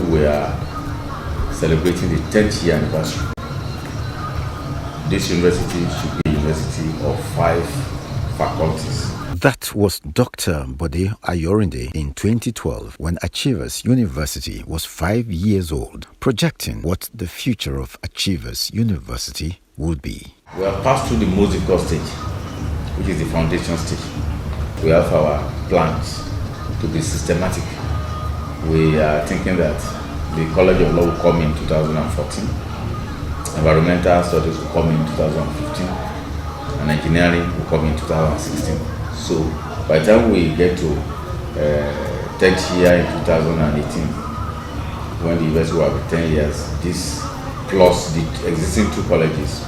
we are celebrating the 10th year anniversary. This university should be a university of 5 faculties. That was Dr. Bode Ayorinde in 2012 when Achievers University was 5 years old, projecting what the future of Achievers University would be. We have passed through the most difficult stage, which is the foundation stage. We have our plans to be systematic. We are thinking that the College of Law will come in 2014, Environmental Studies will come in 2015, and Engineering will come in 2016. So by the time we get to 10th year in 2018, when the university will have 10 years, this plus the existing 2 colleges,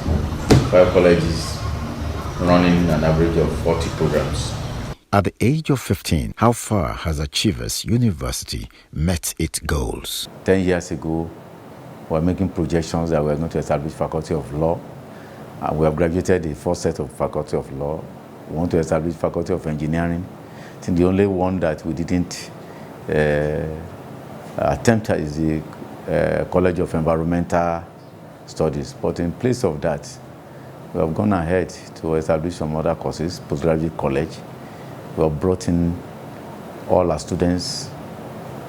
5 colleges running an average of 40 programs. At the age of 15, how far has Achievers University met its goals? 10 years ago, we were making projections that we were going to establish Faculty of Law. We have graduated the first set of Faculty of Law. We want to establish Faculty of Engineering. I think the only one that we didn't attempt is the College of Environmental Studies. But in place of that, we have gone ahead to establish some other courses, postgraduate college. We have brought in all our students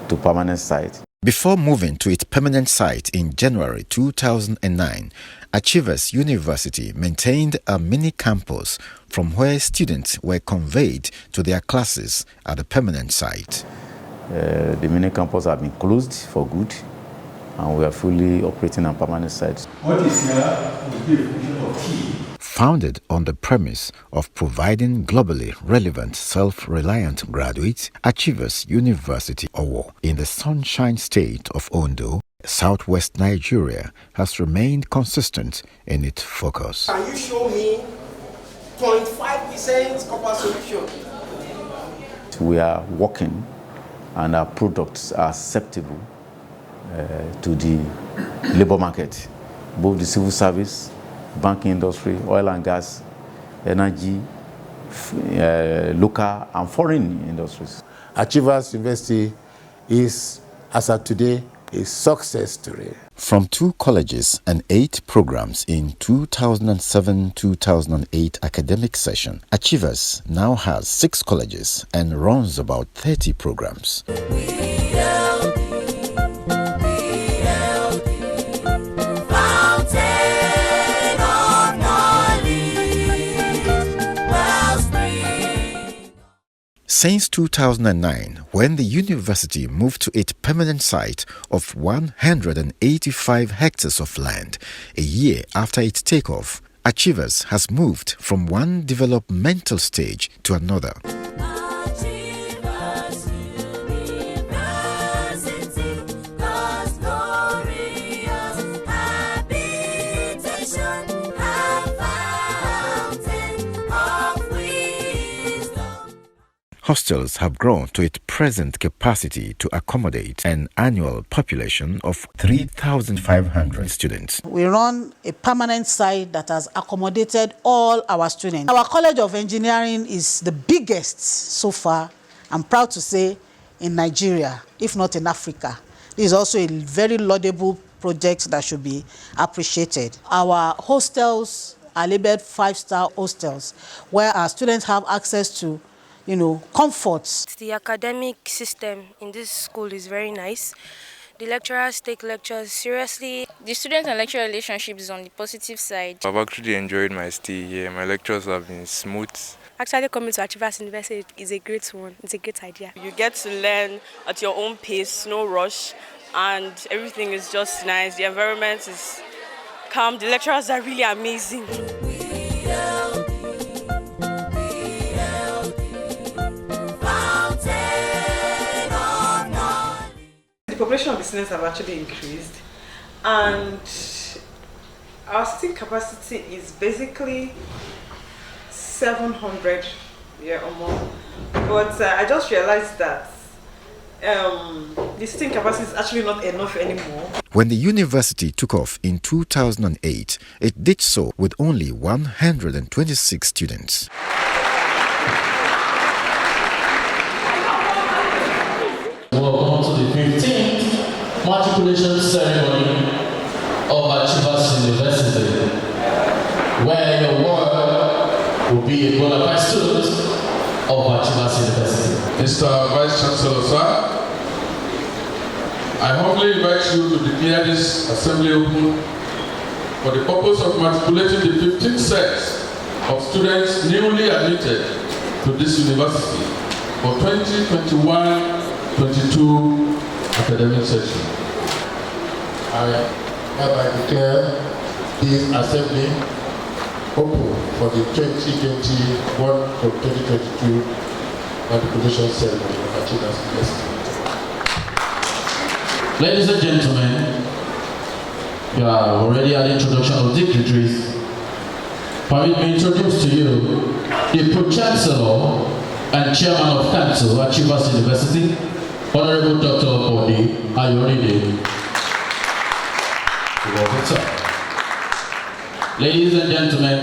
to permanent site. Before moving to its permanent site in January 2009, Achievers University maintained a mini campus from where students were conveyed to their classes at the permanent site. The mini campus have been closed for good, and we are fully operating on permanent sites. What is here will be a function of key. Founded on the premise of providing globally relevant, self-reliant graduates, Achievers University Owo in the Sunshine State of Ondo, Southwest Nigeria, has remained consistent in its focus. Can you show me 0.5% copper solution? We are working and our products are acceptable to the labor market, both the civil service, banking industry, oil and gas, energy, local and foreign industries. Achievers University is, as of today, a success story. From 2 colleges and 8 programs in 2007-2008 academic session, Achievers now has 6 colleges and runs about 30 programs. Since 2009, when the university moved to its permanent site of 185 hectares of land, a year after its takeoff, Achievers has moved from one developmental stage to another. Hostels have grown to its present capacity to accommodate an annual population of 3,500 students. We run a permanent site that has accommodated all our students. Our College of Engineering is the biggest so far, I'm proud to say, in Nigeria, if not in Africa. This is also a very laudable project that should be appreciated. Our hostels are labeled 5-star hostels, where our students have access to comforts. The academic system in this school is very nice. The lecturers take lectures seriously. The student and lecturer relationship is on the positive side. I've actually enjoyed my stay here. My lectures have been smooth. Actually, coming to Achievers University is a great one. It's a great idea. You get to learn at your own pace, no rush, and everything is just nice. The environment is calm. The lecturers are really amazing. The population of the students have actually increased, and our seating capacity is basically 700 or more. But I just realized that the seating capacity is actually not enough anymore. When the university took off in 2008, it did so with only 126 students. Welcome to the 15th matriculation ceremony of Achievers University, where your word will be a bona fide student of Achievers University. Mr. Vice Chancellor, sir, I humbly invite you to declare this assembly open for the purpose of matriculating the 15th set of students newly admitted to this university for 2021-22 academic session. I hereby declare this assembly open for the 2021-2022 matriculation ceremony of Achievers University. Ladies and gentlemen, you are already at the introduction of dignitaries. Permit me to introduce to you the Pro-Chancellor and Chairman of Council, Achievers University, Honorable Dr. Bodi Ayoride. Welcome, sir. Ladies and gentlemen,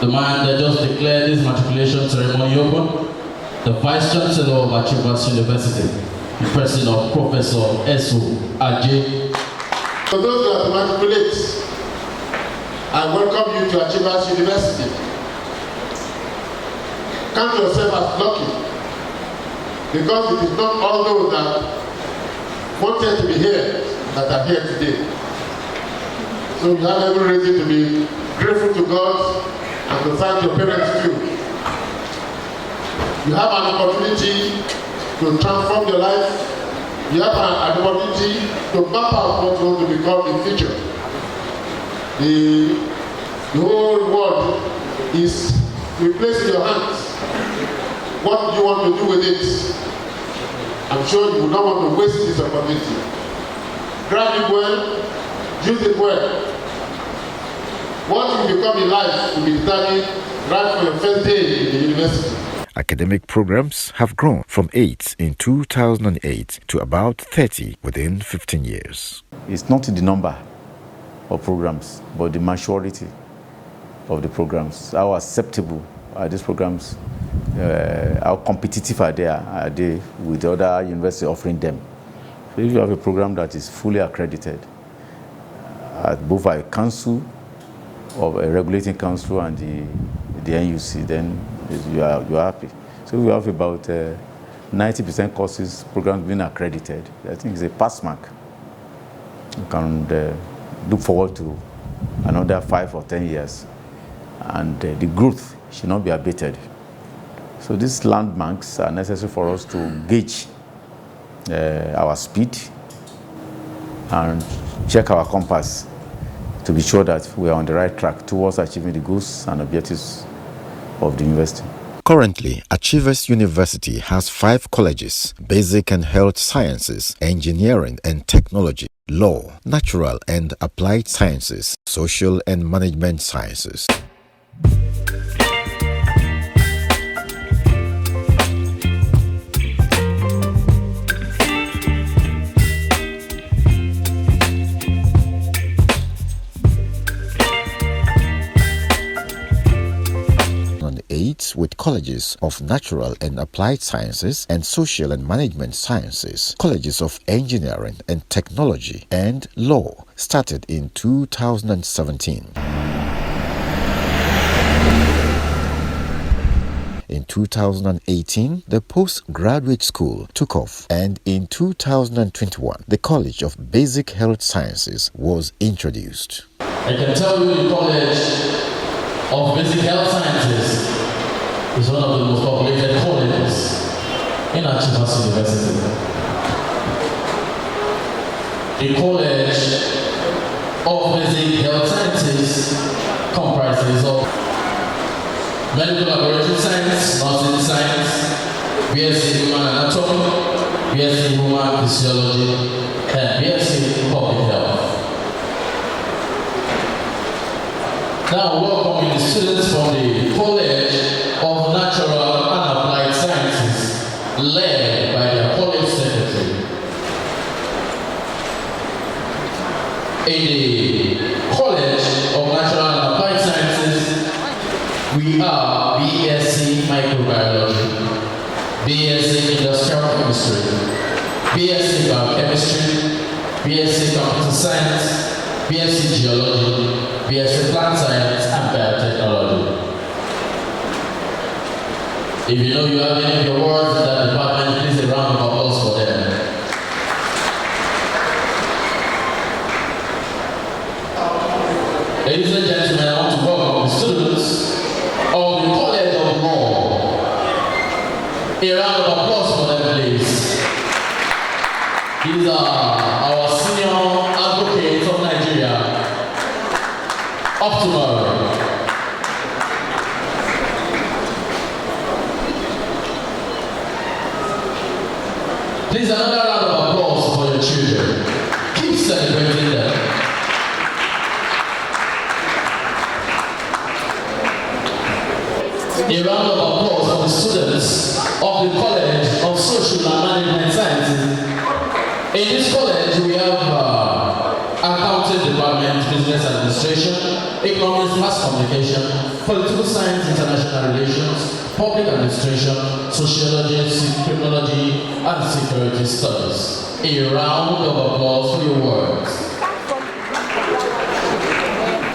the man that just declared this matriculation ceremony open, the Vice Chancellor of Achievers University, the President of Professor S.O. Ajay. For those who are to matriculate, I welcome you to Achievers University. Count yourself as lucky, because it is not all those that wanted to be here that are here today. So you have every reason to be grateful to God and to thank your parents too. You have an opportunity to transform your life. You have an opportunity to map out what you want to become in future. The whole world is replaced in your hands. What do you want to do with it? I'm sure you would not want to waste this opportunity. Grab it well, use it well. What you become in life will be determined right from your first day in the university. Academic programs have grown from 8 in 2008 to about 30 within 15 years. It's not the number of programs, but the maturity of the programs. How acceptable are these programs? How competitive are they with other universities offering them? So if you have a program that is fully accredited, both by a council, or a regulating council, and the NUC, then you are happy. So we have about 90% courses programs being accredited. I think it's a pass mark. You can look forward to another 5 or 10 years, and the growth should not be abated. So these landmarks are necessary for us to gauge our speed and check our compass to be sure that we are on the right track towards achieving the goals and objectives of the university. Currently, Achievers University has 5 colleges: Basic and Health Sciences, Engineering and Technology, Law, Natural and Applied Sciences, Social and Management Sciences. With colleges of Natural and Applied Sciences and Social and Management Sciences, colleges of Engineering and Technology, and Law started in 2017. In 2018, the postgraduate school took off, and in 2021, the College of Basic Health Sciences was introduced. I can tell you the College of Basic Health Sciences is one of the most populated colleges in Achievers University. The College of Basic Health Sciences comprises of Medical Laboratory Science, Nursing Science, BSc Human Anatomy, BSc Human Physiology, and BSc Public Health. Now welcoming the students from the College of Natural and Applied Sciences, led by their college secretary. In the College of Natural and Applied Sciences, we are BSc Microbiology, BSc Industrial Chemistry, BSc Biochemistry, BSc Computer Science, BSc Geology, BSc Plant Science, and Biotechnology. If you know you have any of your awards in that department, please a round of applause for them. Ladies and gentlemen, I want to welcome the students of the College of Law. A round of applause for them, please. These are our senior advocates of Nigeria of tomorrow. Please, another round of applause for your children. Keep celebrating them. A round of applause for the students of the College of Social and Management Sciences. In this college, we have accounting department, business administration, economics, mass communication, political science, international relations, public administration, sociology, criminology, and security studies. A round of applause for your words.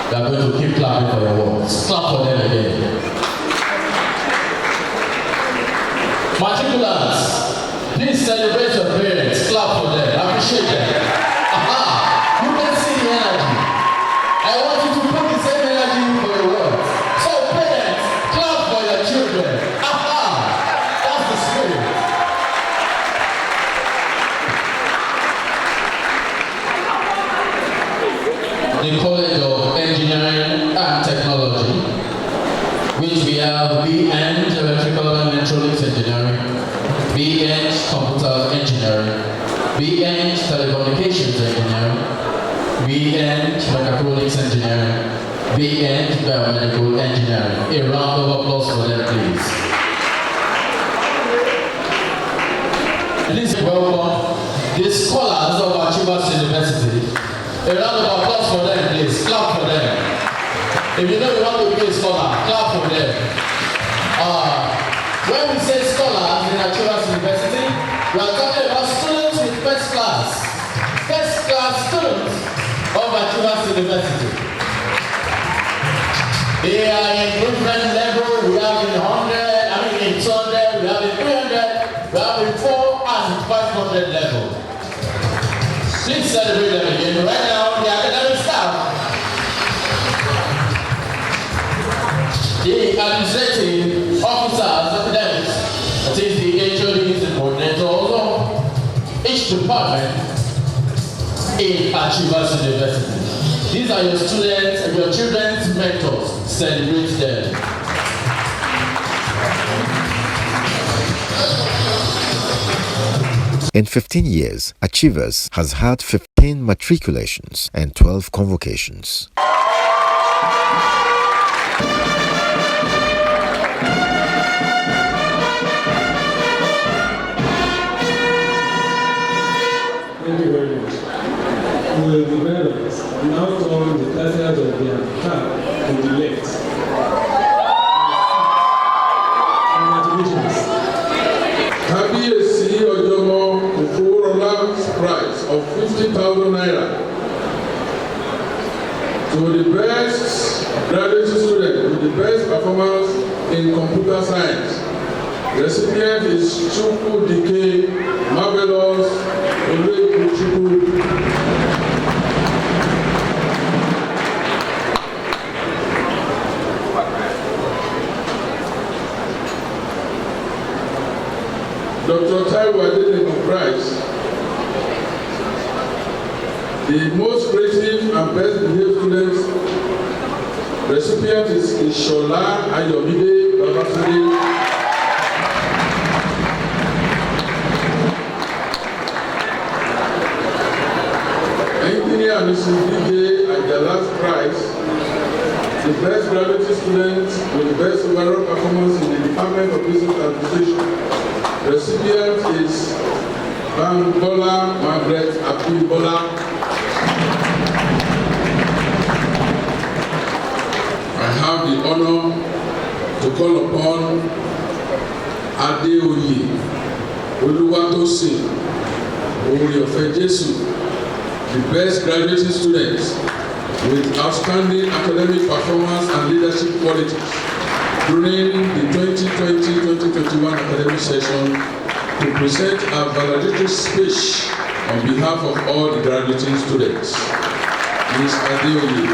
We are going to keep clapping for your words. Clap for them again. Matriculants, please celebrate your parents. Clap for them. Appreciate them. Aha! You can see the energy. I want you to put the same energy for your words. So parents, clap for your children. Aha! That's the spirit. The College of Engineering and Technology, which we have BEng Electrical and Electronics Engineering, BEng Computer Engineering, BEng Telecommunications Engineering, BEng Mechatronics Engineering, BEng Biomedical Engineering. A round of applause for them, please. Please welcome the scholars of Achievers University. A round of applause for them, please. Clap for them. If you know you want to be a scholar, clap for them. When we say scholars in Achievers University, we are talking about students with first class students of Achievers University. They are in different levels. We have in 100, in 200, we have in 300, we have in 400 and 500 level. Please celebrate them again. Right now, the academic staff, the administrative officers, academics, that is the HODs and coordinators of each department in Achievers University. These are your students, your children's mentors. Celebrate them. In 15 years, Achievers has had 15 matriculations and 12 convocations. Thank you very much. Will the medals now turn the tassels of their cap to the left? Congratulations. Kábíyèsí Ọ̀jọ̀gbọ́n Òfurufú's prize of 50,000 naira to the best graduate student with the best performance in computer science. Recipient is Chukwu Dike Marvelous Chukwu. Dr. Taiwo Adeleke Prize, the most creative and best behaved students. Recipient is Ishola Ayomide Babatunde. Engineer Mrs. DJ at the last prize, the best graduate student with the best overall performance in the Department of Business Administration. Recipient is Bambola Margaret Akuibola. I have the honor to call upon Adeoye Oluwatosin Oreofe Jesu the best graduating students with outstanding academic performance and leadership qualities during the 2020-2021 academic session to present a valedictory speech on behalf of all the graduating students. Ms. Adeoye.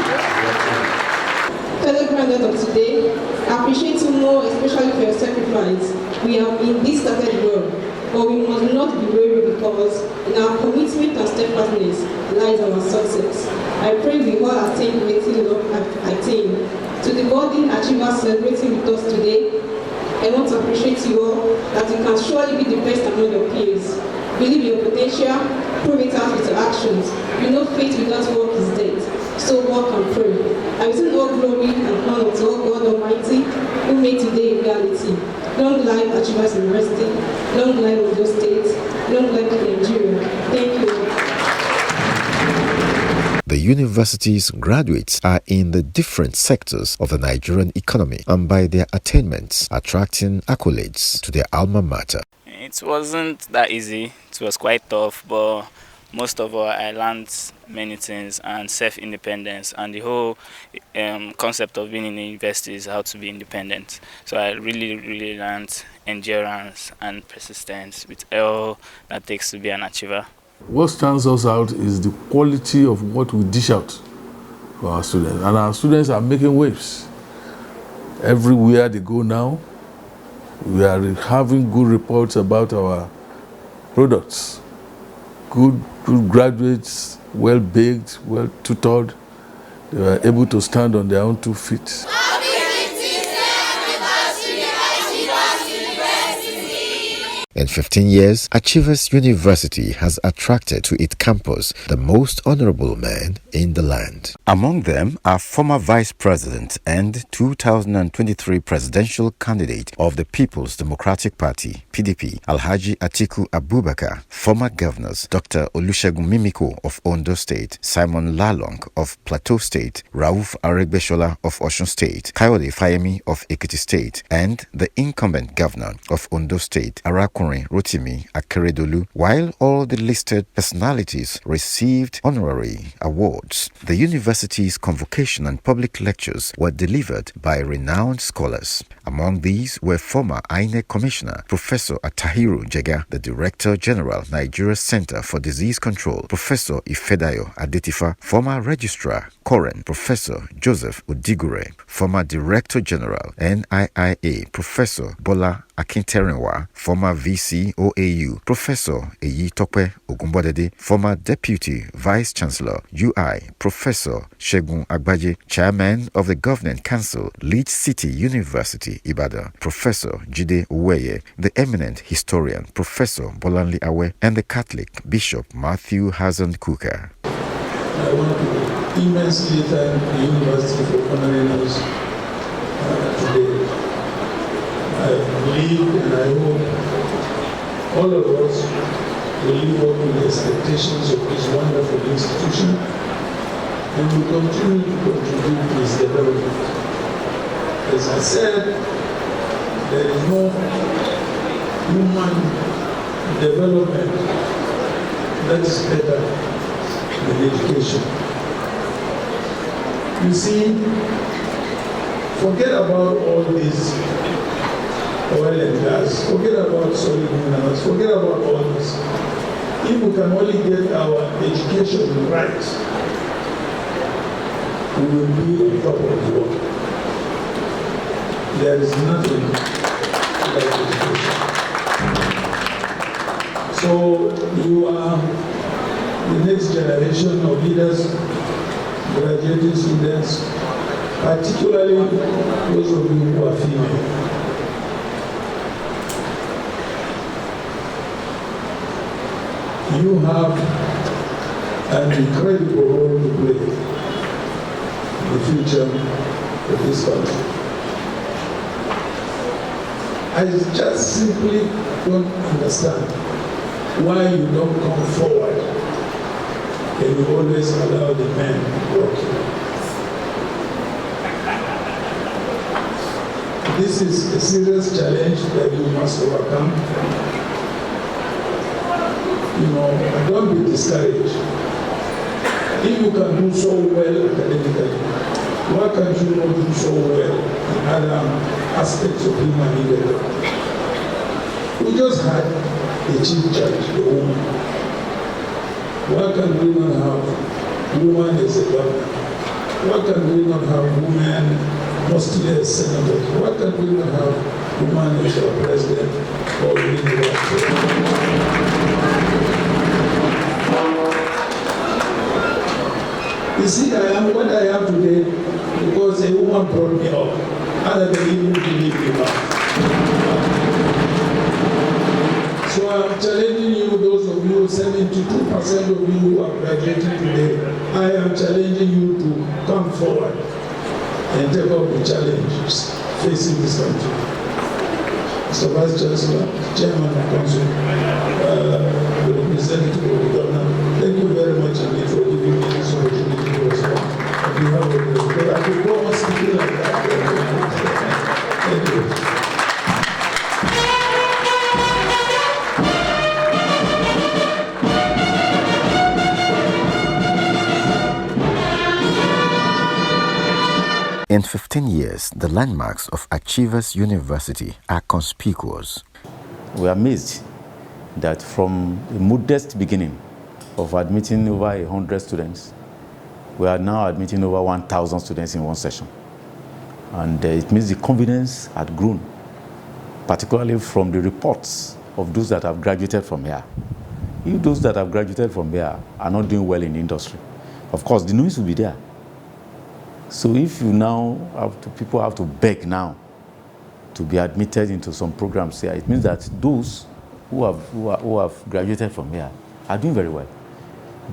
Fellow graduates of today, I appreciate you more, especially for your sacrifice. We have in this started well, but we must not be weary because in our commitment and steadfastness lies our success. I pray we all attain greatly Lord attain. To the budding achievers celebrating with us today, I want to appreciate you all that you can surely be the best among your peers. Believe your potential, prove it out with your actions. You know faith without work is dead. So walk and pray. I return all glory and honor to all God Almighty who made today a reality. Long life Achievers University, long life Ondo State, long life Nigeria. Thank you. The university's graduates are in the different sectors of the Nigerian economy and by their attainments attracting accolades to their alma mater. It wasn't that easy, it was quite tough, but most of all I learned many things and self-independence, and the whole concept of being in the university is how to be independent. So I really learned endurance and persistence with all that takes to be an achiever. What stands us out is the quality of what we dish out for our students. And our students are making waves. Everywhere they go now, we are having good reports about our products. Good graduates, well-baked, well-tutored. They were able to stand on their own 2 feet. In 15 years, Achievers University has attracted to its campus the most honorable men in the land. Among them are former Vice President and 2023 presidential candidate of the People's Democratic Party, PDP, Alhaji Atiku Abubakar, former governors Dr. Olusegun Mimiko of Ondo State, Simon Lalong of Plateau State, Rauf Aregbesola of Osun State, Kayode Fayemi of Ekiti State, and the incumbent governor of Ondo State, Arakunrin Rotimi Akeredolu. While all the listed personalities received honorary awards, the university's convocation and public lectures were delivered by renowned scholars. Among these were former INEC Commissioner Professor Atahiru Jega, the Director General, Nigeria Center for Disease Control, Professor Ifedayo Adetifa, former Registrar Koren Professor Joseph Udigure, former Director General NIIA Professor Bola Akinterenwa, former VC OAU Professor Eyitope Ogunbodede, former Deputy Vice Chancellor UI Professor Segun Agbaje, Chairman of the Government Council, Leeds City University Ibadan, Professor Jide Uweye, the eminent historian Professor Bolanle Awe, and the Catholic Bishop Matthew Hazan Kuka. I want to immensely thank the University for honoring us today. I believe and I hope all of us will live up to the expectations of this wonderful institution and will continue to contribute to its development. As I said, there is no human development that is better than education. You see, forget about all this oil and gas, forget about solid minerals, forget about all this. If we can only get our education right, we will be on top of the world. There is nothing like education. So you are the next generation of leaders, graduating students, particularly those of you who are female. You have an incredible role to play in the future of this country. I just simply don't understand why you don't come forward and you always allow the men working. This is a serious challenge that you must overcome. You know, don't be discouraged. If you can do so well academically, why can't you not do so well in other aspects of human endeavor? We just had a chief judge, a woman. Why can we not have woman as a governor? Why can we not have women mostly as senators? Why can we not have woman as our president or You see, I am what I am today because a woman brought me up. Other than even believe me now. So I'm challenging you, those of you, 72% of you who are graduating today, I am challenging you to come forward and take up the challenges facing this country. Mr. Vice Chancellor, Chairman of Council, the representative of the governor, thank you very much indeed for giving me this opportunity to respond. On behalf of the but I could go on speaking like that. Thank you. In 15 years, the landmarks of Achievers University are conspicuous. We are amazed that from a modest beginning of admitting over 100 students, we are now admitting over 1,000 students in one session. And it means the confidence had grown, particularly from the reports of those that have graduated from here. If those that have graduated from here are not doing well in the industry, of course, the noise will be there. So if you now have to, people have to beg now to be admitted into some programs here, it means that those who have graduated from here are doing very well.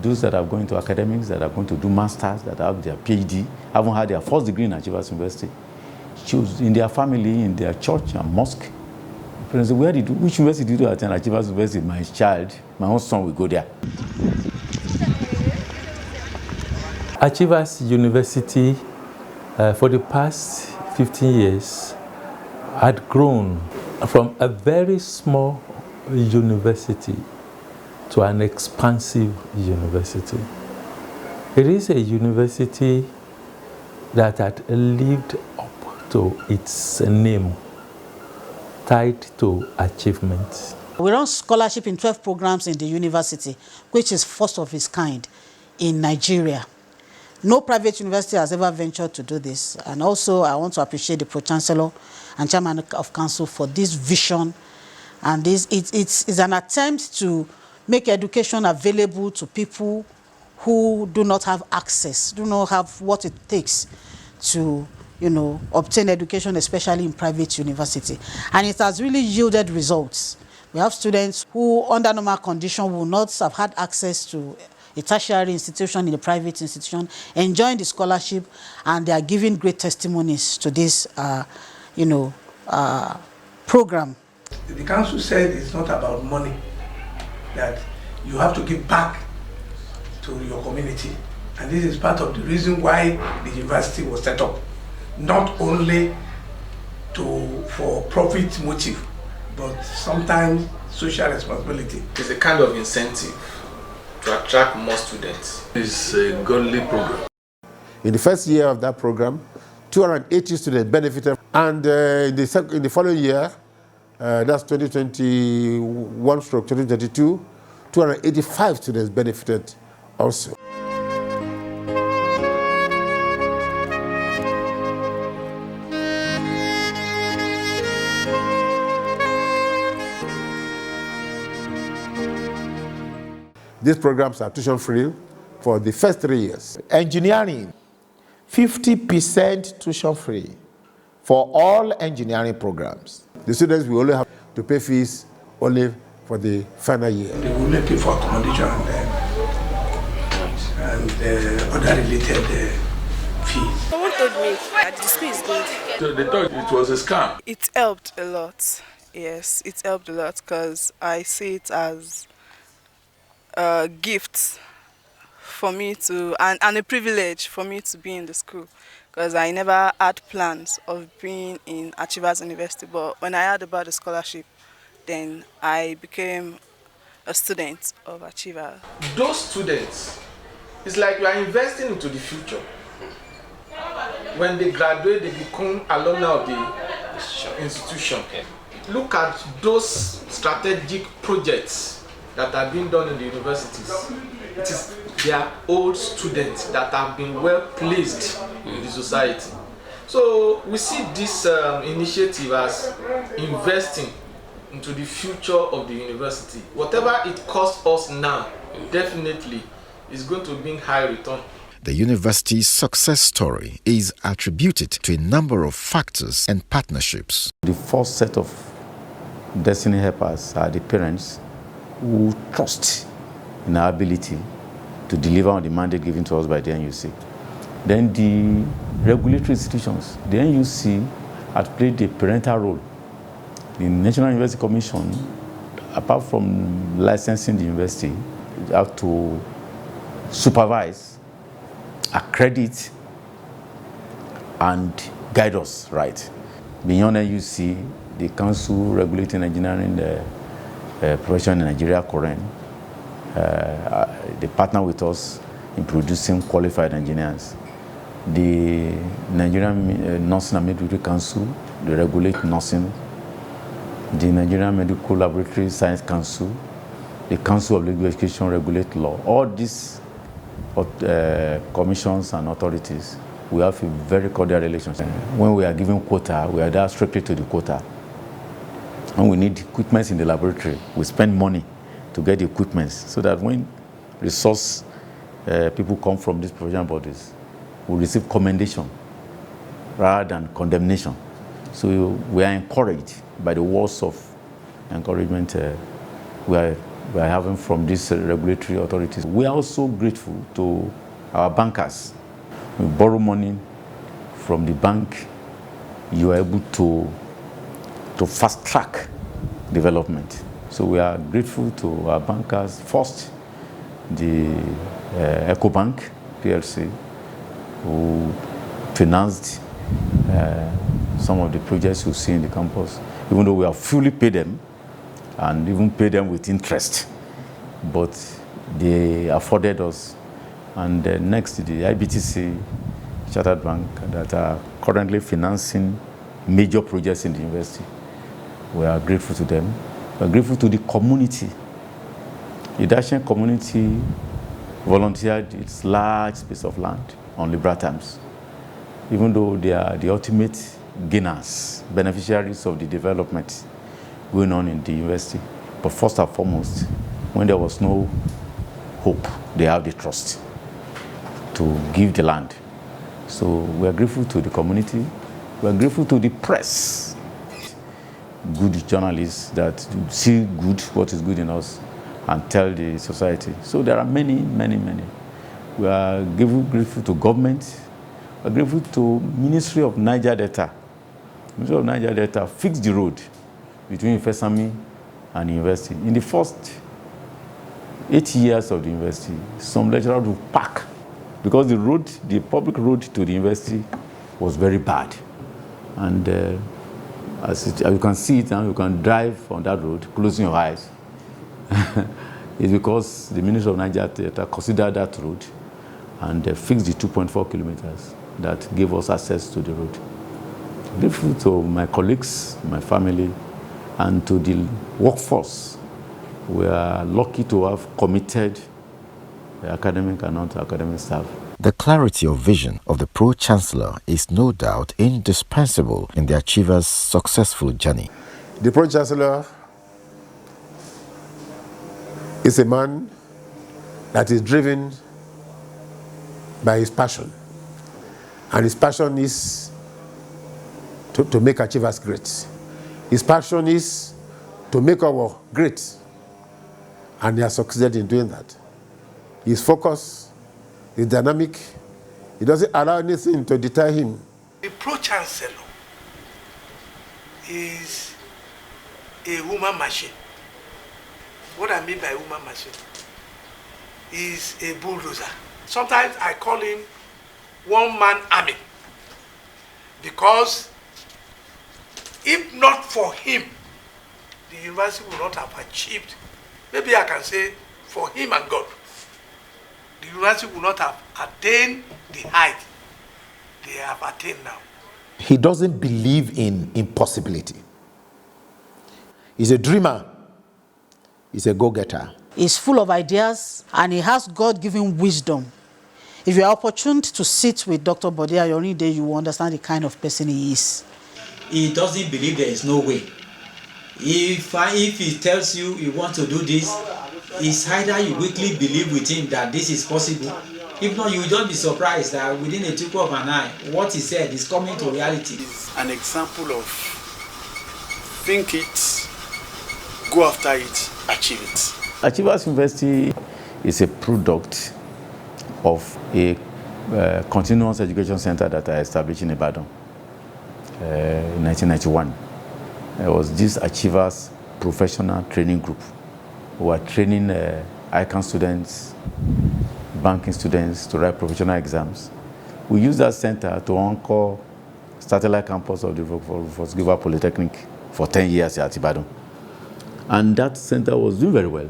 Those that are going to academics, that are going to do masters, that have their PhD, haven't had their first degree in Achievers University, choose in their family, in their church and mosque. Parents say, which university did you attend? Achievers University. My child, my own son will go there. Achievers University, for the past 15 years, had grown from a very small university to an expansive university. It is a university that had lived up to its name, tied to achievement. We run scholarship in 12 programs in the university, which is first of its kind in Nigeria. No private university has ever ventured to do this. And also, I want to appreciate the Pro-Chancellor and Chairman of Council for this vision. And it's an attempt to make education available to people who do not have access, do not have what it takes to, obtain education, especially in private university. And it has really yielded results. We have students who, under normal conditions, will not have had access to a tertiary institution in a private institution, enjoying the scholarship, and they are giving great testimonies to this, program. The council said it's not about money, that you have to give back to your community. And this is part of the reason why the university was set up. Not only for profit motive, but sometimes social responsibility. It's a kind of incentive to attract more students. It's a godly program. In the first year of that program, 280 students benefited, and in the following year, that's 2021/2022, 285 students benefited also. These programs are tuition free for the first 3 years. Engineering, 50% tuition free for all engineering programs. The students will only have to pay fees only for the final year. They will only pay for accommodation and other related fees. Someone told me that the school is good. So they thought it was a scam. It helped a lot. Yes, it helped a lot because I see it as a gift for me to, and a privilege for me to be in the school, because I never had plans of being in Achievers University, but when I heard about the scholarship, then I became a student of Achievers. Those students It's like you are investing into the future. When they graduate, they become alumni of the institution. Look at those strategic projects that are being done in the universities. It is their old students that have been well placed in the society. So we see this initiative as investing into the future of the university. Whatever it costs us now, definitely is going to bring high return. The university's success story is attributed to a number of factors and partnerships. The first set of destiny helpers are the parents who trust in our ability to deliver on the mandate given to us by the NUC. Then the regulatory institutions, the NUC has played a parental role. The National University Commission, apart from licensing the university, have to supervise, accredit, and guide us right. Beyond NUC, the Council Regulating Engineering Profession in Nigeria, COREN, they partner with us in producing qualified engineers. The Nigerian Nursing and Midwifery Council, they regulate nursing. The Nigerian Medical Laboratory Science Council, the Council of Legal Education regulate law. All these commissions and authorities, we have a very cordial relationship. When we are given quota, we adhere strictly to the quota. When we need equipment in the laboratory, we spend money to get the equipment so that when resource people come from these professional bodies, we receive commendation rather than condemnation. So we are encouraged by the words of encouragement we are having from these regulatory authorities. We are also grateful to our bankers. We borrow money from the bank, you are able to fast track development. So we are grateful to our bankers. First, the EcoBank PLC, who financed some of the projects you see in the campus, even though we have fully paid them and even paid them with interest, but they afforded us. And next, the IBTC Chartered Bank that are currently financing major projects in the university. We are grateful to them. We are grateful to the community. The Dacian community volunteered its large space of land on liberal terms, even though they are the ultimate gainers, beneficiaries of the development going on in the university. But first and foremost, when there was no hope, they have the trust to give the land. So we are grateful to the community. We are grateful to the press, good journalists that see good, what is good in us, and tell the society. So there are many, many, many. We are grateful to government. We are grateful to Ministry of Niger Delta. Ministry of Niger Delta fixed the road between Ifesami and the university. In the first 8 years of the university, some lecturers would park because the road, the public road to the university was very bad. And as you can see it now, you can drive on that road, closing your eyes. It's because the Ministry of Niger Delta considered that road and fixed the 2.4 kilometers that gave us access to the road. Grateful to my colleagues, my family, and to the workforce. We are lucky to have committed academic and non-academic staff. The clarity of vision of the Pro-Chancellor is no doubt indispensable in the achiever's successful journey. The Pro-Chancellor is a man that is driven by his passion. And his passion is to make achievers great. His passion is to make our great. And he has succeeded in doing that. His focus is dynamic. He doesn't allow anything to deter him. The Pro-Chancellor is a woman machine. What I mean by woman machine is a bulldozer. Sometimes I call him one-man army, because if not for him, the university would not have achieved, maybe I can say for him and God, the university would not have attained the height they have attained now. He doesn't believe in impossibility. He's a dreamer. He's a go-getter. He's full of ideas and he has God-given wisdom. If you are opportune to sit with Dr. Bode Ayorinde, you will understand the kind of person he is. He doesn't believe there is no way. If he tells you he wants to do this, it's either you weakly believe with him that this is possible. If not, you will just be surprised that within a twinkle of an eye, what he said is coming to reality. It's an example of think it, go after it, achieve it. Achievers University is a product of a continuous education center that I established in Ibadan in 1991. It was this Achievers Professional Training Group. We were training ICANN students, banking students to write professional exams. We used that center to anchor satellite campus of the Vosgiva Polytechnic for 10 years at Ibadan. And that center was doing very well.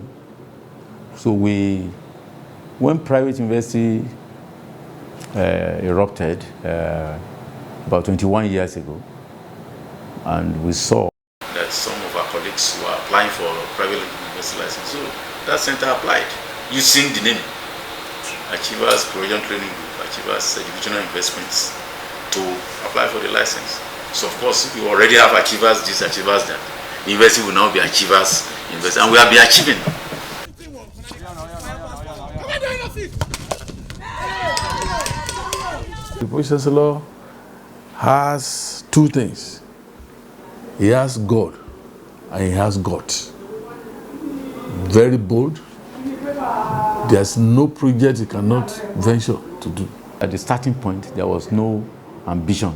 So when private university erupted about 21 years ago, and we saw that some of our colleagues were applying for private university license. So that center applied using the name Achievers Provision Training Group, Achievers Educational Investments, to apply for the license. So of course, we already have Achievers this, Achievers that. The university will now be Achievers University, and we have been achieving. The Vice Chancellor has two things. He has God and he has God. Very bold. There's no project he cannot venture to do. At the starting point, there was no ambition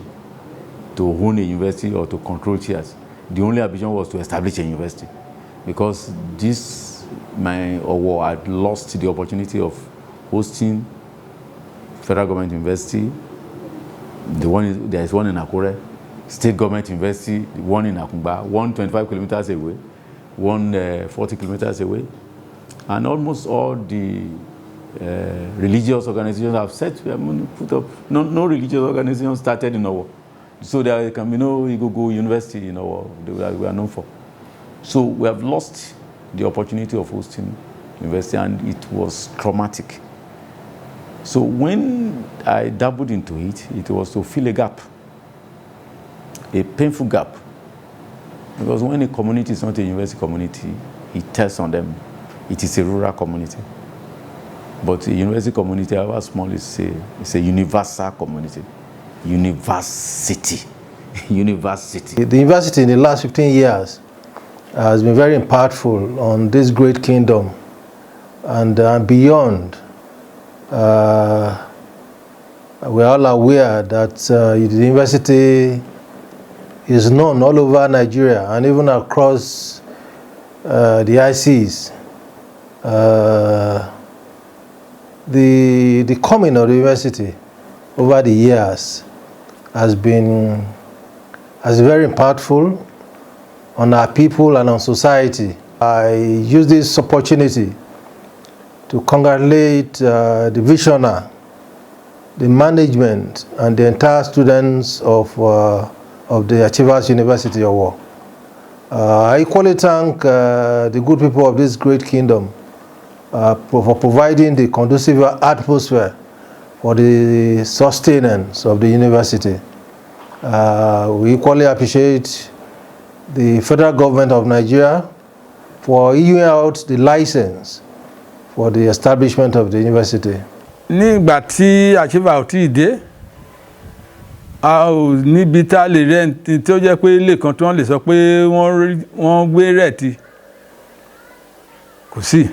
to own a university or to control chairs. The only ambition was to establish a university, because my Owo had lost the opportunity of hosting federal government university. There is one in Akure, state government university, one in Akumba, one 25 kilometers away, one 40 kilometers away. And almost all the religious organizations have said, we are going to put up, no religious organization started in Owo. So there can be no Igogo University in Owo that we are known for. So we have lost the opportunity of hosting university, and it was traumatic. So when I dabbled into it, it was to fill a gap, a painful gap. Because when a community is not a university community, it tells on them it is a rural community. But a university community, however small, it's a universal community. University. University. The university in the last 15 years has been very impactful on this great kingdom and beyond. We are all aware that the university is known all over Nigeria and even across the ICs. The coming of the university over the years has been very impactful on our people and on society. I use this opportunity to congratulate the visionary, the management, and the entire students of the Achievers University Award. I equally thank the good people of this great kingdom for providing the conducive atmosphere for the sustenance of the university. We equally appreciate the federal government of Nigeria for issuing out the license for the establishment of the university. Nígbà tí Achiever ò tíì dé, a ò níbi tá lè rẹ́ǹtì tí ó jẹ́ pé ilé kan tí wọ́n lè sọ pé wọ́n gbé rẹ̀tì kò sí.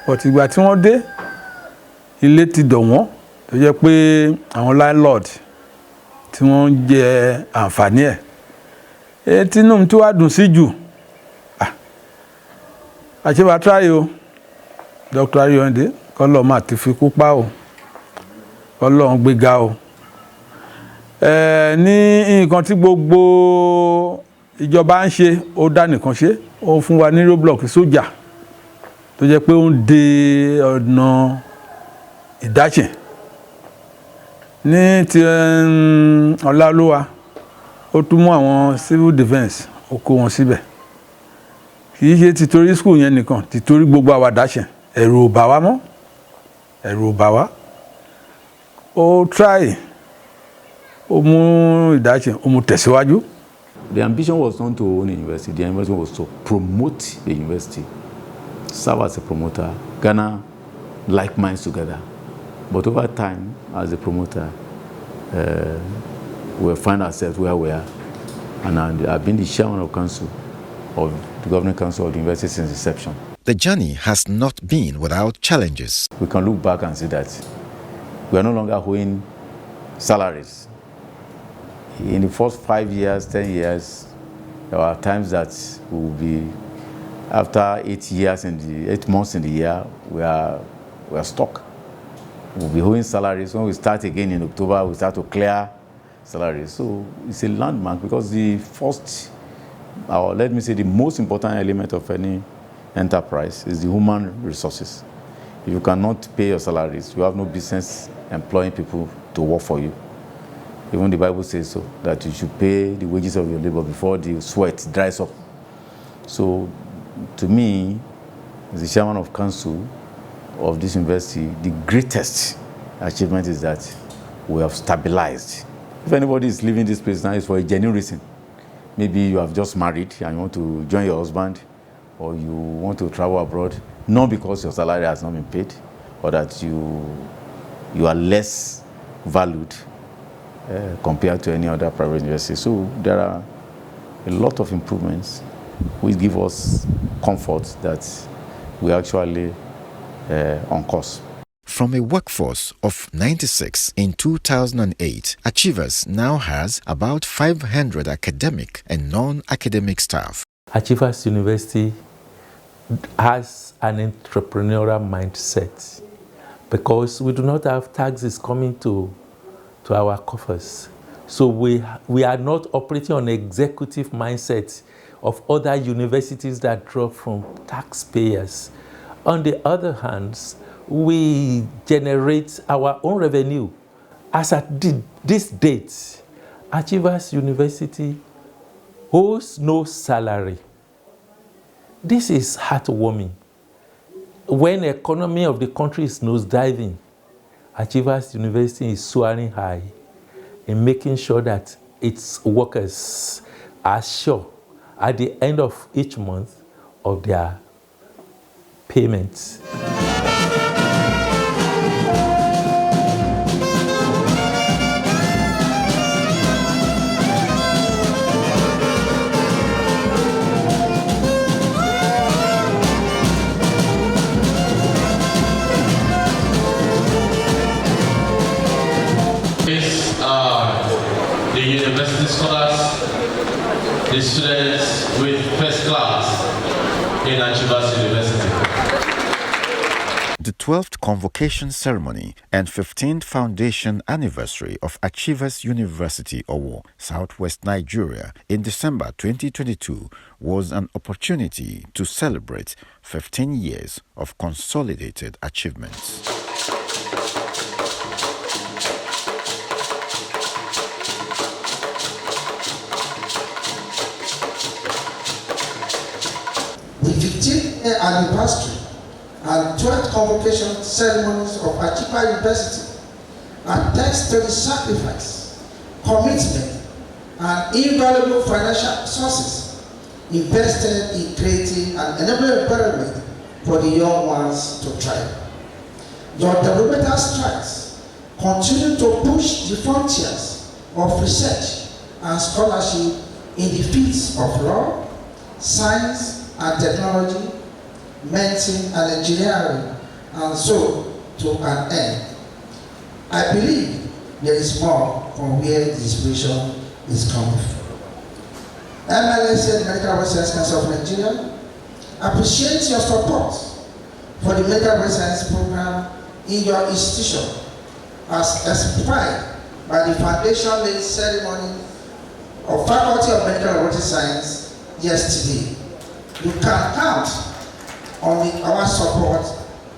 But ìgbà tí wọ́n dé, ilé ti dọ̀ wọ́n tó jẹ́ pé àwọn landlord tí wọ́n jẹ àǹfààní ẹ̀. Tinú mi tí wàá dùn sí jù. Achiever try o. Dr. Ayorinde, kọ́lọ́ máa ti fi kú pa o, kọ́lọ́ ń gbéga o. Ní nǹkan tí gbogbo ìjọba ń ṣe, ó dá nìkan ṣe, ó fún wa ní roadblock sójà tó jẹ́ pé ó ń de ọ̀nà Ìdáṣìn ní ti Ọláolúwa ó tún mú àwọn civil defence ó kó wọn síbẹ̀ kì í ṣe títorí school yẹn nìkan títorí gbogbo àwa Ìdáṣìn ẹ̀rù ò bà wá mọ́ ẹ̀rù ò bà wá ó try ó mú Ìdáṣìn ó mú tẹ̀síwájú. The ambition was not to own a university. The ambition was to promote the university, serve as a promoter, garner like minds together. But over time, as a promoter, we find ourselves where we are. And I've been the chairman of council, of the governing council of the university since inception. The journey has not been without challenges. We can look back and see that we are no longer owing salaries. In the first 5 years, 10 years, there are times that we will be, after 8 months in the year, we are stuck. We'll be owing salaries. When we start again in October, we start to clear salaries. So it's a landmark because the first, or let me say the most important element of any enterprise is the human resources. If you cannot pay your salaries, you have no business employing people to work for you. Even the Bible says so, that you should pay the wages of your labor before the sweat dries up. So, to me, as the chairman of council of this university, the greatest achievement is that we have stabilized. If anybody is leaving this place now, it's for a genuine reason. Maybe you have just married and you want to join your husband, or you want to travel abroad, not because your salary has not been paid, or that you are less valued compared to any other private university. So there are a lot of improvements which give us comfort that we are actually on course. From a workforce of 96 in 2008, Achievers now has about 500 academic and non-academic staff. Achievers University has an entrepreneurial mindset because we do not have taxes coming to our coffers. So we are not operating on executive mindset of other universities that draw from taxpayers. On the other hand, we generate our own revenue. As at this date, Achievers University owes no salary. This is heartwarming. When the economy of the country is nosediving, Achievers University is soaring high in making sure that its workers are sure at the end of each month of their payments. The university scholars, the students with first class in Achievers University. The 12th convocation ceremony and 15th foundation anniversary of Achievers University Owo, Southwest Nigeria, in December 2022 was an opportunity to celebrate 15 years of consolidated achievements. The 15th anniversary and 12th convocation ceremonies of Achievers University attest to the sacrifice, commitment, and invaluable financial resources invested in creating an enabling environment for the young ones to thrive. Your developmental strides continue to push the frontiers of research and scholarship in the fields of law, science and technology, medicine and engineering, and so to an end. I believe there is more from where the inspiration is coming from. MLSA, the Medical Research Council of Nigeria, appreciates your support for the medical research program in your institution, as exemplified by the foundation-led ceremony of Faculty of Medical Laboratory Science yesterday. You can count on our support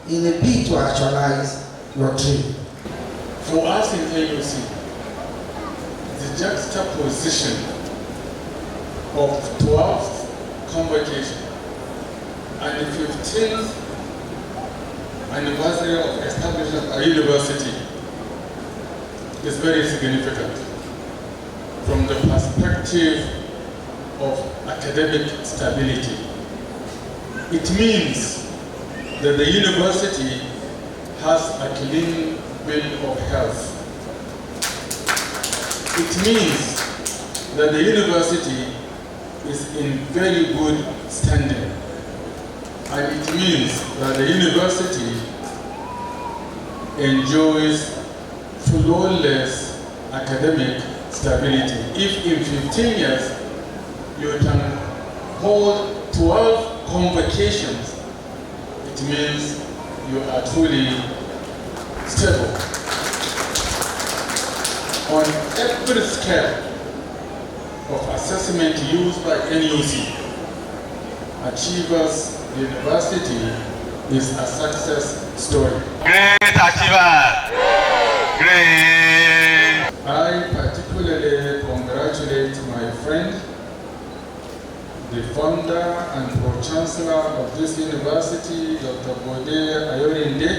in a bid to actualize your team. For us in AUC, the juxtaposition of 12th convocation and the 15th anniversary of establishment of a university is very significant from the perspective of academic stability. It means that the university has a clean bill of health. It means that the university is in very good standing. And it means that the university enjoys flawless academic stability. If in 15 years you can hold 12 convocations, it means you are truly stable. On every scale of assessment used by NUC, Achievers University is a success story. Great Achievers! Great! I particularly congratulate my friend, the founder and pro-chancellor of this university, Dr. Bode Ayorinde,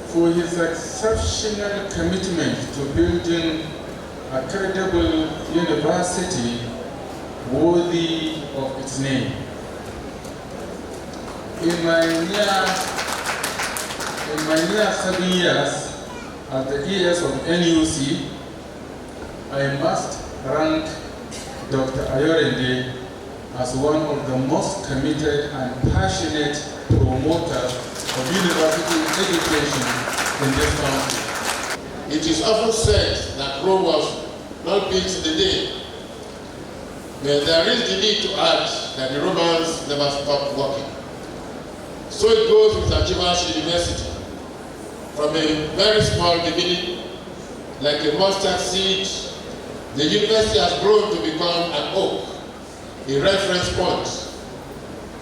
for his exceptional commitment to building a credible university worthy of its name. In my near 7 years as the ES of NUC, I must rank Dr. Ayorinde as one of the most committed and passionate promoters of university education in this country. It is often said that Rome was not built in a day, but there is the need to add that the Romans never stopped working. So it goes with Achievers University. From a very small beginning, like a mustard seed, the university has grown to become an oak, a reference point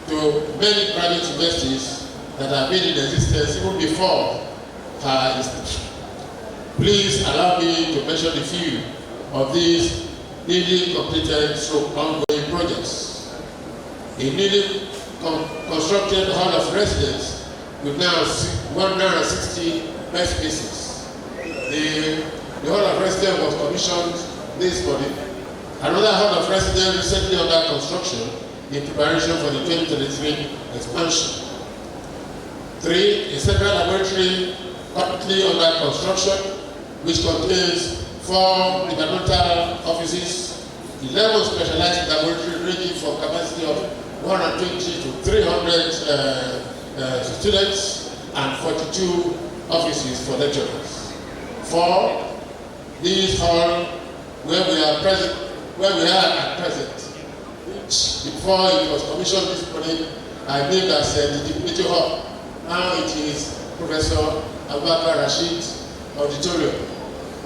to many private universities that have been in existence even before her institution. Please allow me to mention a few of these newly completed ongoing projects. A newly constructed hall of residence with now 160 bed spaces. The hall of residence was commissioned this morning. Another hall of residence recently under construction in preparation for the 2023 expansion. 3, a central laboratory currently under construction, which contains 4 departmental offices, 11 specialized laboratories ranging from capacity of 120 to 300 students, and 42 offices for lecturers. 4, this hall where we are at present, which before it was commissioned this morning, I named as the Dignity Hall. Now it is Professor Abubakar Rashid Auditorium,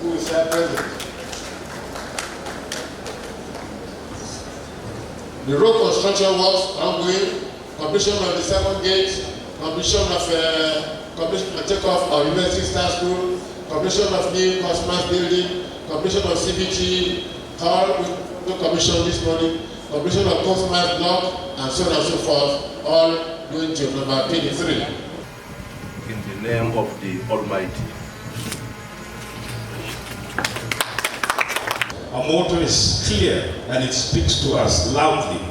who is here present. The road construction works ongoing, completion of the 7th gate, completion of takeoff of University Star School, completion of new Cosmas building, completion of CBT hall, which was commissioned this morning, completion of Cosmas block, and so on and so forth, all going to number 23. In the name of the Almighty. Our motto is clear and it speaks to us loudly.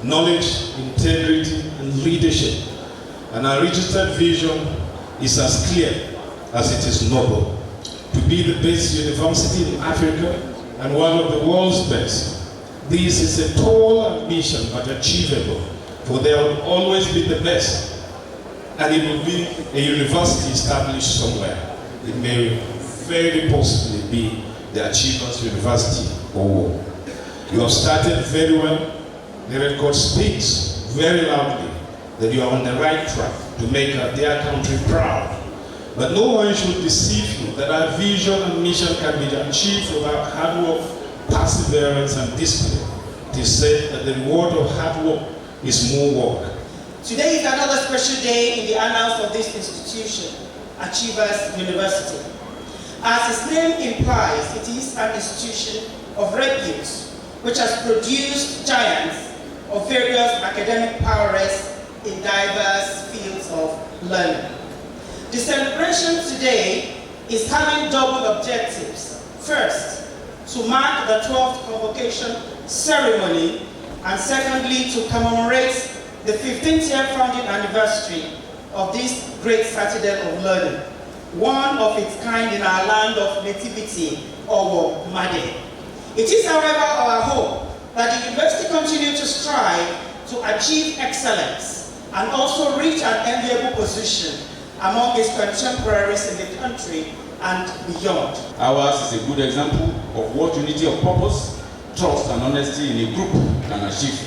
Knowledge, integrity, and leadership. And our registered vision is as clear as it is noble. To be the best university in Africa and one of the world's best. This is a tall ambition but achievable, for there will always be the best. And it will be a university established somewhere. It may very possibly be the Achievers University or you have started very well. The record speaks very loudly that you are on the right track to make our dear country proud. But no one should deceive you that our vision and mission can be achieved without hard work, perseverance, and discipline. It is said that the reward of hard work is more work. Today is another special day in the annals of this institution, Achievers University. As its name implies, it is an institution of repute which has produced giants of various academic prowess in diverse fields of learning. The celebration today is having double objectives. First, to mark the 12th convocation ceremony, and secondly, to commemorate the 15th year founding anniversary of this great citadel of learning, one of its kind in our land of nativity, or Made. It is, however, our hope that the university continue to strive to achieve excellence and also reach an enviable position among its contemporaries in the country and beyond. Ours is a good example of what unity of purpose, trust and honesty in a group can achieve.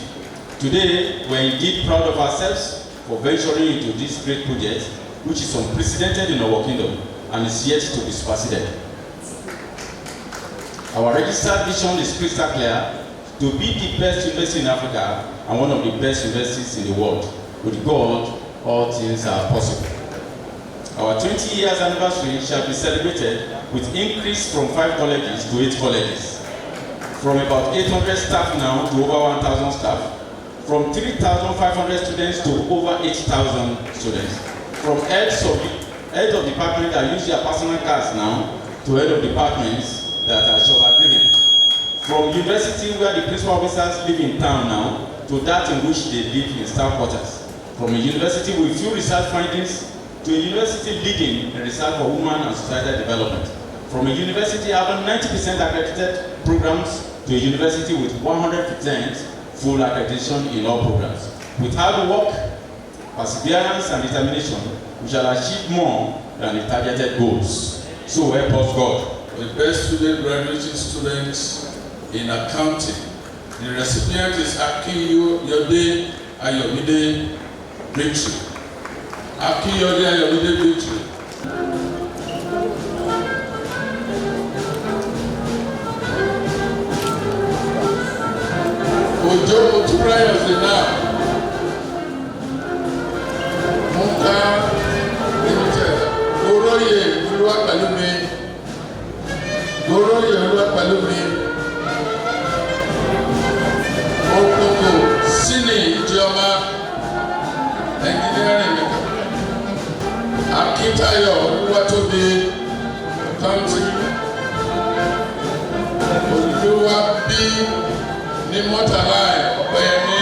Today, we're indeed proud of ourselves for venturing into this great project, which is unprecedented in our kingdom and is yet to be superseded. Our registered vision is crystal clear: to be the best university in Africa and one of the best universities in the world. With God, all things are possible. Our 20 years anniversary shall be celebrated with increase from 5 colleges to 8 colleges, from about 800 staff now to over 1,000 staff, from 3,500 students to over 8,000 students, from heads of department that use their personal cars now to head of departments that are shovel-driven, from university where the principal officers live in town now to that in which they live in staff quarters, from a university with few research findings to a university leading in research for women and societal development, from a university having 90% accredited programs to a university with 100% full accreditation in all programs. With hard work, perseverance and determination, we shall achieve more than the targeted goals. So help us God. The best student graduating students in accounting. The recipient is Akiyode Ayomide Victory. Akiyode Ayomide Victory. Ojo Oturaya Zena. Muka Limited. Oroye Uluwapalumi. Oroye Uluwapalumi. Okoko Sini Ijeoma. Engineering. Akintayo Oluwatobi. Accounting. Oluwabi Nimotalai Opeyemi.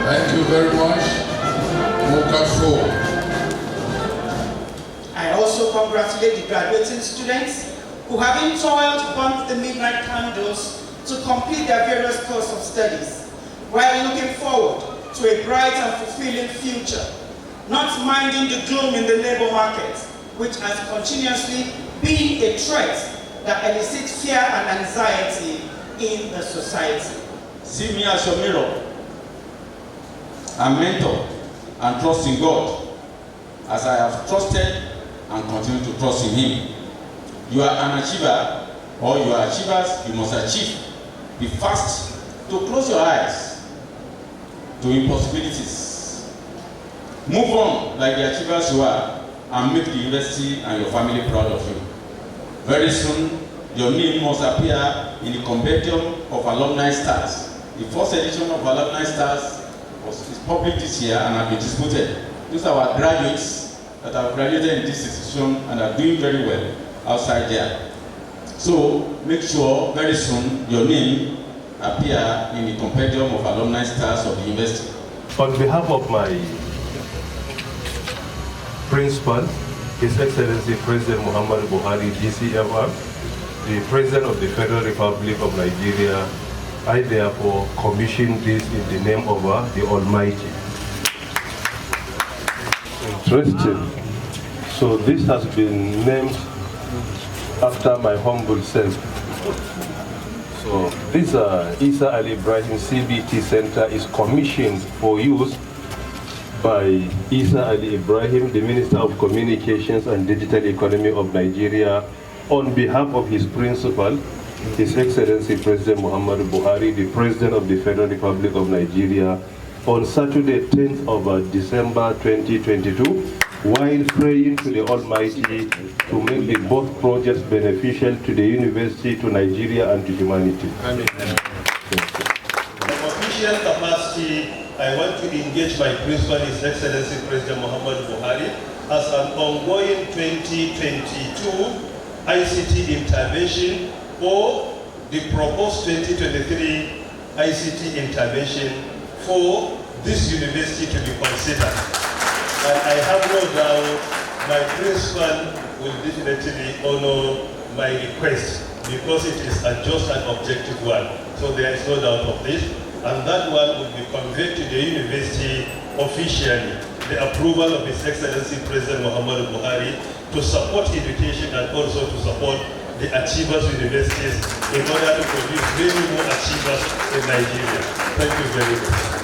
Thank you very much. Mokafo. I also congratulate the graduating students who, having toiled burnt the midnight candles to complete their various courses of studies, while looking forward to a bright and fulfilling future, not minding the gloom in the labor market, which has continuously been a threat that elicits fear and anxiety in the society. See me as your mirror, a mentor, and trust in God, as I have trusted and continue to trust in Him. You are an achiever, or you are achievers, you must achieve. Be fast to close your eyes to impossibilities. Move on like the achievers you are, and make the university and your family proud of you. Very soon, your name must appear in the compendium of alumni stars. The first edition of alumni stars is published this year and have been distributed. These are our graduates that have graduated in this institution and are doing very well outside there. So make sure very soon your name appear in the compendium of alumni stars of the university. On behalf of my principal, His Excellency President Muhammadu Buhari, GCFR, the President of the Federal Republic of Nigeria, I therefore commission this in the name of the Almighty. Interesting. So this has been named after my humble self. So this Isa Ali Ibrahim CBT Center is commissioned for use by Isa Ali Ibrahim, the Minister of Communications and Digital Economy of Nigeria, on behalf of his principal, His Excellency President Muhammadu Buhari, the President of the Federal Republic of Nigeria, on Saturday, 10th of December 2022, while praying to the Almighty to make the both projects beneficial to the university, to Nigeria, and to humanity. Amen. From official capacity, I want to engage my principal, His Excellency President Muhammad Buhari, as an ongoing 2022 ICT intervention or the proposed 2023 ICT intervention for this university to be considered. And I have no doubt my principal will definitely honor my request because it is just an objective one. So there is no doubt of this. And that one will be conveyed to the university officially, the approval of His Excellency President Muhammad Buhari to support education and also to support the Achievers Universities in order to produce many more achievers in Nigeria. Thank you very much.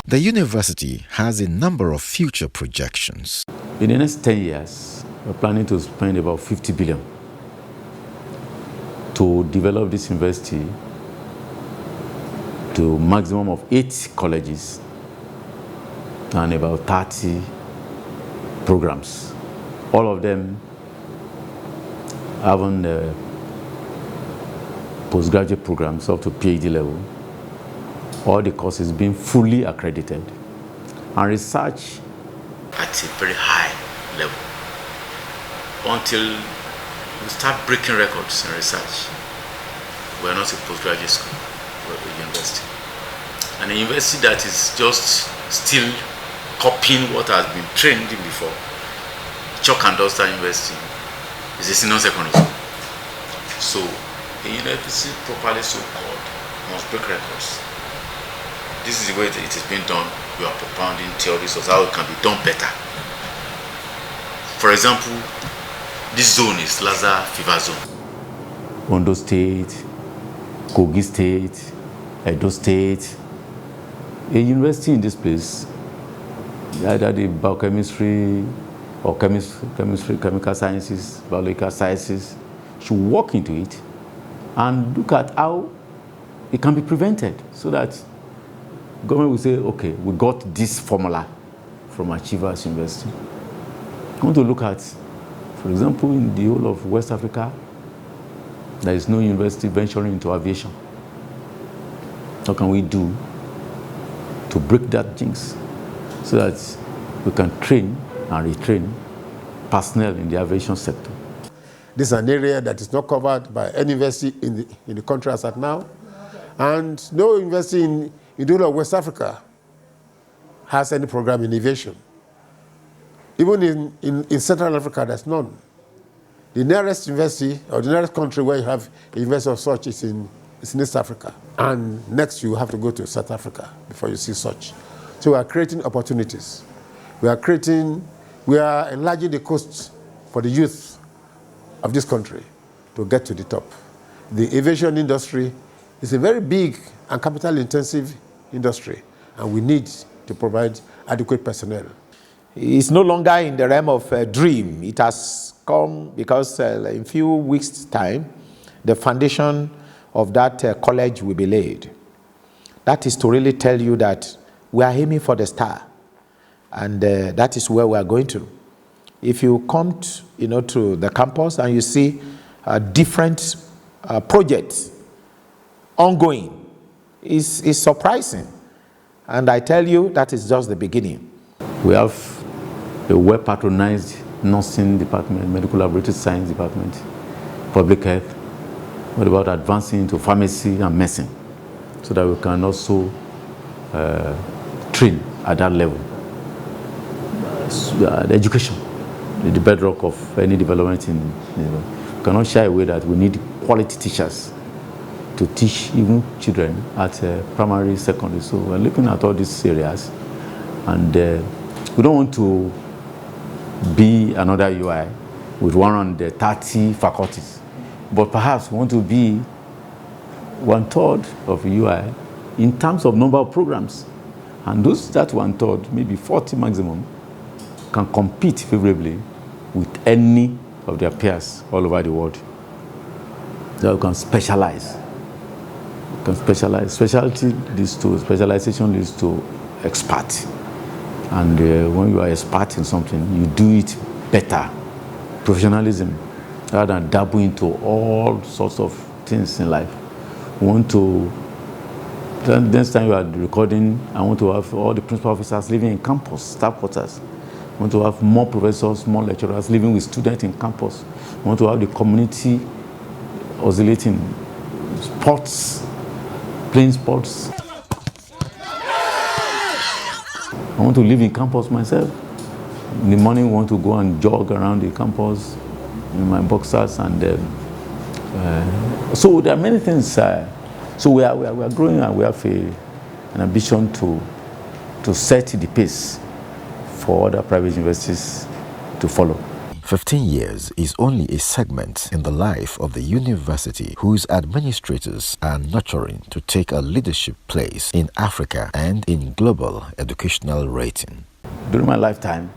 The university has a number of future projections. In the next 10 years, we're planning to spend about 50 billion to develop this university to maximum of 8 colleges and about 30 programs. All of them having postgraduate programs up to PhD level. All the courses being fully accredited, and research at a very high level until we start breaking records in research. We're not a postgraduate school, we're a university. And a university that is just still copying what has been trained in before. Chalk and Duster University is a senior secondary school. So a university properly so called must break records. This is the way that it is being done. We are propounding theories of how it can be done better. For example, this zone is Lassa fever zone. Ondo State, Kogi State, Edo State. A university in this place, either the biochemistry or chemistry, chemical sciences, biological sciences, should walk into it and look at how it can be prevented so that government will say, okay, we got this formula from Achievers University. I want to look at, for example, in the whole of West Africa, there is no university venturing into aviation. What can we do to break that jinx so that we can train and retrain personnel in the aviation sector? This is an area that is not covered by any university in the country as at now, and no university in the whole of West Africa has any program in aviation. Even in Central Africa, there's none. The nearest university, or the nearest country where you have a university of such is in East Africa. And next you have to go to South Africa before you see such. So we are creating opportunities. We are enlarging the coast for the youth of this country to get to the top. The aviation industry is a very big and capital-intensive industry, and we need to provide adequate personnel. It's no longer in the realm of a dream. It has come because in a few weeks' time, the foundation of that college will be laid. That is to really tell you that we are aiming for the star, and that is where we are going to. If you come to the campus and you see different projects ongoing, it's surprising. And I tell you, that is just the beginning. We have a well-patronized nursing department, medical laboratory science department, public health. What about advancing into pharmacy and medicine? so that we can also train at that level. The education, the bedrock of any development we cannot shy away that we need quality teachers to teach even children at primary, secondary. So we're looking at all these areas, and we don't want to be another UI with 130 faculties, but perhaps we want to be 1/3 of UI in terms of number of programs, and that 1/3, maybe 40 maximum, can compete favorably with any of their peers all over the world. So we can specialize. Specialty leads to specialization, leads to expert. And when you are expert in something, you do it better. Professionalism, rather than dabble into all sorts of things in life. We want to, next time you are recording, I want to have all the principal officers living in campus, staff quarters. I want to have more professors, more lecturers living with students in campus. I want to have the community oscillating, sports, playing sports. I want to live in campus myself. In the morning, I want to go and jog around the campus in my boxers, and so there are many things. So we are growing, and we have an ambition to set the pace for other private universities to follow. 15 years is only a segment in the life of the university whose administrators are nurturing to take a leadership place in Africa and in global educational rating. During my lifetime,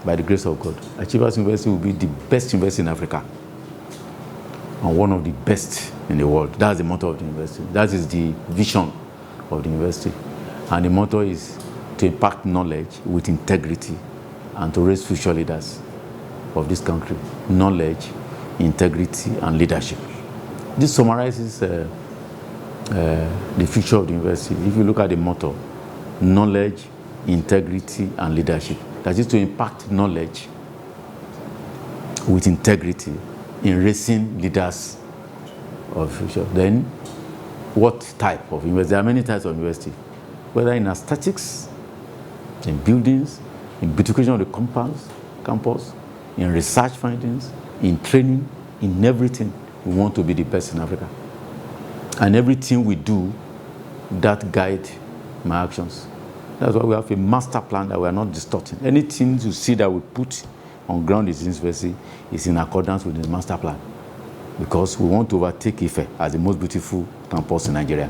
by the grace of God, Achievers University will be the best university in Africa and one of the best in the world. That's the motto of the university. That is the vision of the university. And the motto is to impact knowledge with integrity and to raise future leaders of this country. Knowledge, integrity, and leadership. This summarizes the future of the university. If you look at the motto, knowledge, integrity, and leadership. That is to impact knowledge with integrity in raising leaders of the future. Then, what type of university? There are many types of university, whether in aesthetics, in buildings, in beautification of the campus, in research findings, in training, in everything. We want to be the best in Africa. And everything we do, that guide my actions. That's why we have a master plan that we are not distorting. Anything you see that we put on ground in this university is in accordance with the master plan, because we want to overtake Ife as the most beautiful campus in Nigeria.